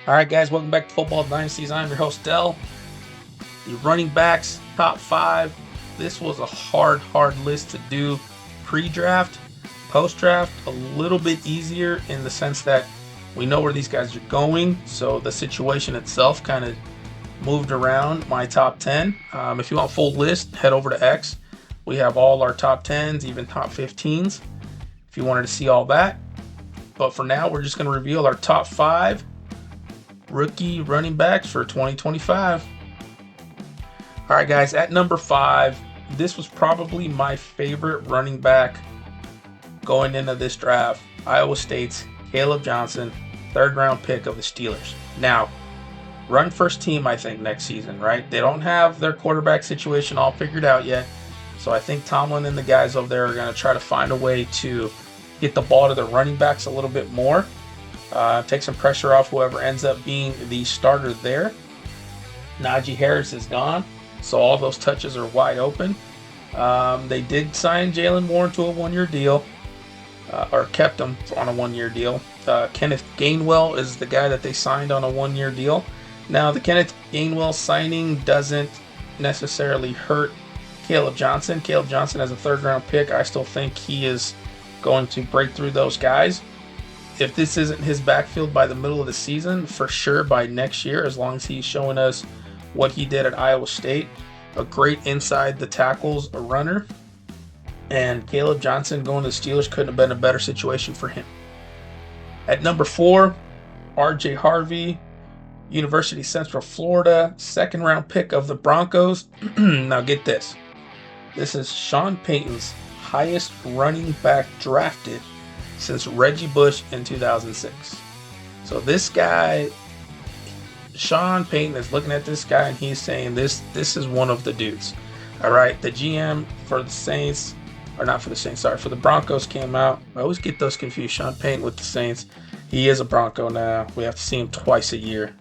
All right, guys, welcome back to Football Dynasties. I'm your host, Dell. The running backs, top five. This was a hard list to do pre-draft. Post-draft, a little bit easier in the sense that we know where these guys are going. So the situation itself kind of moved around my top 10. If you want full list, head over to X. We have all our top 10s, even top 15s, if you wanted to see all that. But for now, we're just going to reveal our top five rookie running backs for 2025. All right, guys, at number five, this was probably my favorite running back going into this draft. Iowa State's Caleb Johnson, third round pick of the Steelers. Now, run first team, I think, next season, right? They don't have their quarterback situation all figured out yet. So I think Tomlin and the guys over there are going to try to find a way to get the ball to the running backs a little bit more. Take some pressure off whoever ends up being the starter there. Najee Harris is gone, so all those touches are wide open. They did sign Jaylen Warren to a one-year deal, or kept him on a one-year deal. Kenneth Gainwell is the guy that they signed on a one-year deal. Now, the Kenneth Gainwell signing doesn't necessarily hurt Caleb Johnson. Caleb Johnson as a third-round pick, I still think he is going to break through those guys. If this isn't his backfield by the middle of the season, for sure by next year, as long as he's showing us what he did at Iowa State. A great inside the tackles, a runner. And Caleb Johnson going to the Steelers couldn't have been a better situation for him. At number four, RJ Harvey, University of Central Florida, second round pick of the Broncos. Now get this. This is Sean Payton's highest running back drafted since Reggie Bush in 2006. So this guy, Sean Payton, is looking at this guy and he's saying this is one of the dudes. All right, the GM for the Saints, or not for the Saints, sorry, for the Broncos came out. I always get those confused. Sean Payton with the Saints. He is a Bronco now. We have to see him twice a year.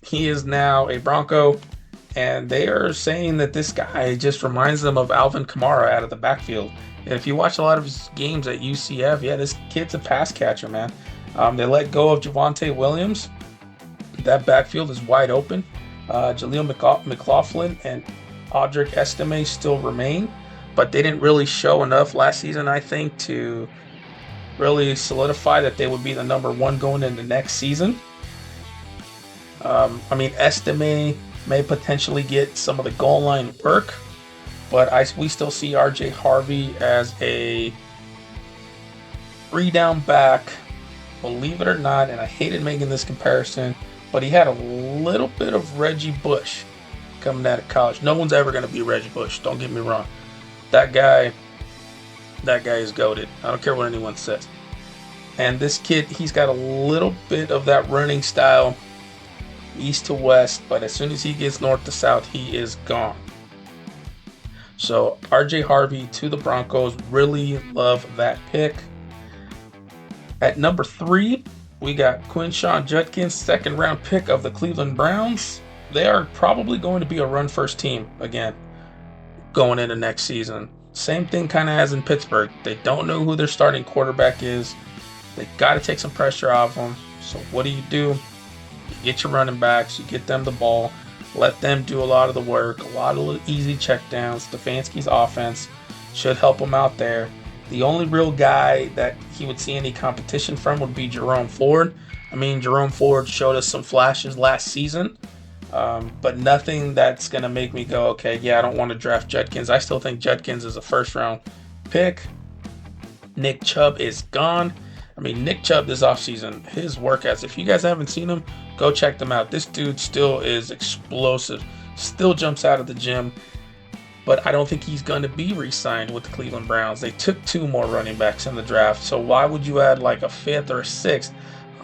He is now a Bronco, and they are saying that this guy just reminds them of Alvin Kamara out of the backfield. If you watch a lot of his games at UCF, yeah, this kid's a pass catcher, man. They let go of Javonte Williams. That backfield is wide open. Jaleel McLaughlin and Audric Estime still remain, but they didn't really show enough last season, I think, to really solidify that they would be the number one going into next season. Estime may potentially get some of the goal line work, but we still see RJ Harvey as a three-down back, believe it or not, and I hated making this comparison, but he had a little bit of Reggie Bush coming out of college. No one's ever going to be Reggie Bush, don't get me wrong. That guy is goated. I don't care what anyone says. And this kid, he's got a little bit of that running style, east to west, but as soon as he gets north to south, he is gone. So RJ Harvey to the Broncos, really love that pick. At number three, we got Quinshon Judkins, second round pick of the Cleveland Browns. They are probably going to be a run first team again going into next season. Same thing kind of as in Pittsburgh. They don't know who their starting quarterback is. They got to take some pressure off them. So what do? You get your running backs, you get them the ball, let them do a lot of the work, a lot of easy checkdowns. Stefanski's offense should help him out there. The only real guy that he would see any competition from would be Jerome Ford. Jerome Ford showed us some flashes last season, but nothing that's going to make me go, okay, yeah, I don't want to draft Judkins. I still think Judkins is a first-round pick. Nick Chubb is gone. Nick Chubb this offseason, his workouts, if you guys haven't seen him, go check them out. This dude still is explosive, still jumps out of the gym, but I don't think he's going to be re-signed with the Cleveland Browns. They took two more running backs in the draft, so why would you add like a fifth or a sixth?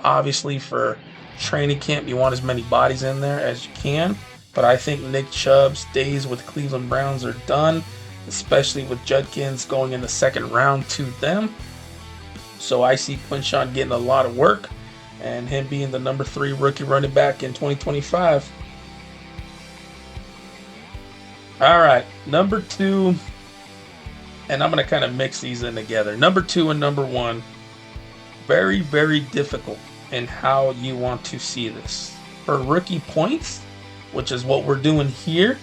Obviously, for training camp, you want as many bodies in there as you can, but I think Nick Chubb's days with the Cleveland Browns are done, especially with Judkins going in the second round to them. So I see Quinshon getting a lot of work and him being the number 3 rookie running back in 2025. All right, number 2, and I'm going to kind of mix these in together. Number 2 and number 1, very, very difficult and how you want to see this. For rookie points, which is what we're doing here,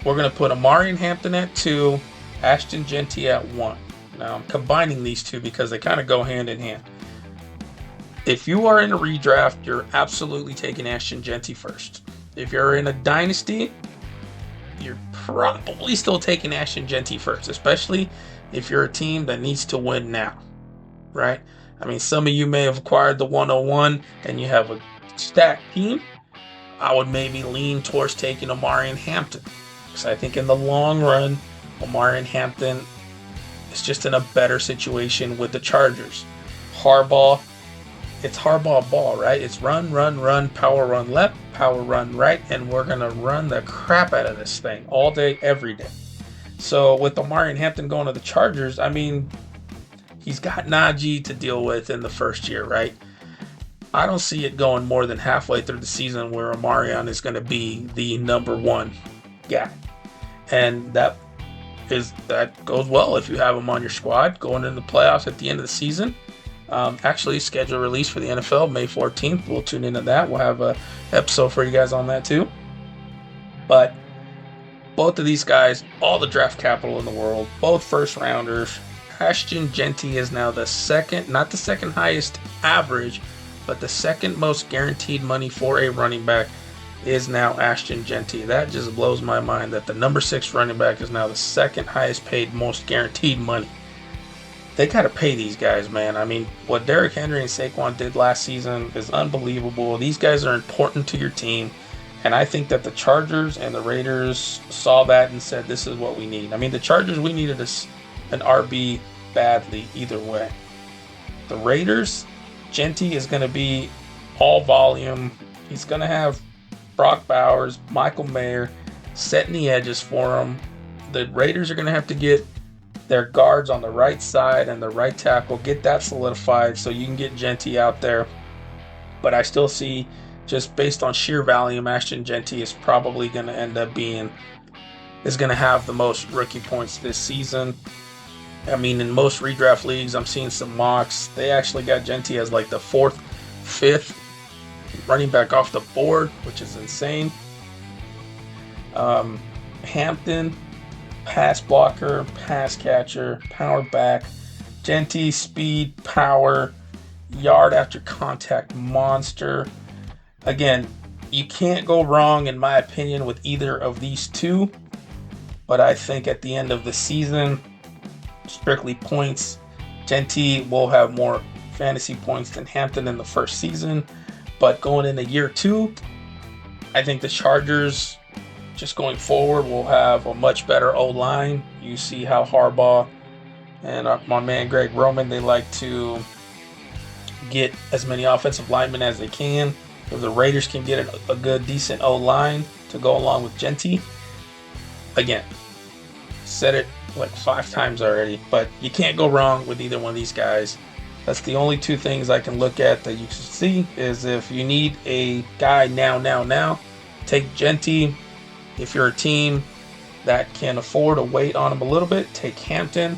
we're going to put Omarion Hampton at 2, Ashton Jeanty at 1. Now, I'm combining these two because they kind of go hand in hand. If you are in a redraft, you're absolutely taking Ashton Jeanty first. If you're in a dynasty, you're probably still taking Ashton Jeanty first, especially if you're a team that needs to win now, right? I mean, some of you may have acquired the 101 and you have a stacked team. I would maybe lean towards taking Omarion Hampton, because I think in the long run, Omarion Hampton is just in a better situation with the Chargers. Harbaugh, it's Harbaugh ball, right? It's run, power run left, power run right, and we're going to run the crap out of this thing all day, every day. So with Omarion Hampton going to the Chargers, I mean, he's got Najee to deal with in the first year, right? I don't see it going more than halfway through the season where Omarion is going to be the number one guy. And that goes well if you have him on your squad going into the playoffs at the end of the season. Actually, schedule release for the NFL May 14th. We'll tune into that. We'll have an episode for you guys on that too. But both of these guys, all the draft capital in the world, both first rounders. Ashton Jeanty is now the second, not the second highest average, but the second most guaranteed money for a running back is now Ashton Jeanty. That just blows my mind that the number 6 running back is now the second highest paid, most guaranteed money. They got to pay these guys, man. I mean, what Derrick Henry and Saquon did last season is unbelievable. These guys are important to your team. And I think that the Chargers and the Raiders saw that and said, this is what we need. I mean, the Chargers, we needed an RB badly either way. The Raiders, Jeanty is going to be all volume. He's going to have Brock Bowers, Michael Mayer setting the edges for him. The Raiders are going to have to get their guards on the right side and the right tackle, get that solidified so you can get Jeanty out there. But I still see, just based on sheer volume, Ashton Jeanty is probably going to end up going to have the most rookie points this season. I mean, in most redraft leagues, I'm seeing some mocks. They actually got Jeanty as like the 4th, 5th running back off the board, which is insane. Hampton, pass blocker, pass catcher, power back. Jeanty, speed, power, yard after contact monster. Again, you can't go wrong, in my opinion, with either of these two. But I think at the end of the season, strictly points, Jeanty will have more fantasy points than Hampton in the first season. But going into year 2, I think the Chargers, just going forward, will have a much better O-line. You see how Harbaugh and my man Greg Roman, they like to get as many offensive linemen as they can. If the Raiders can get a good, decent O-line to go along with Jeanty, again, said it like 5 times already, but you can't go wrong with either one of these guys. That's the only 2 things I can look at that you can see is if you need a guy now, take Jeanty. If you're a team that can afford to wait on him a little bit, take Hampton.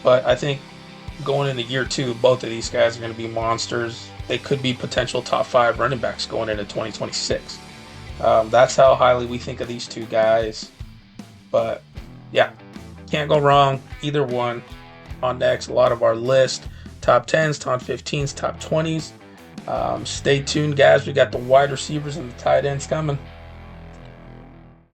But I think going into year 2, both of these guys are going to be monsters. They could be potential top 5 running backs going into 2026. That's how highly we think of these 2 guys. But yeah, can't go wrong either one. On next, a lot of our list, top 10s, top 15s, top 20s. Stay tuned, guys. We got the wide receivers and the tight ends coming.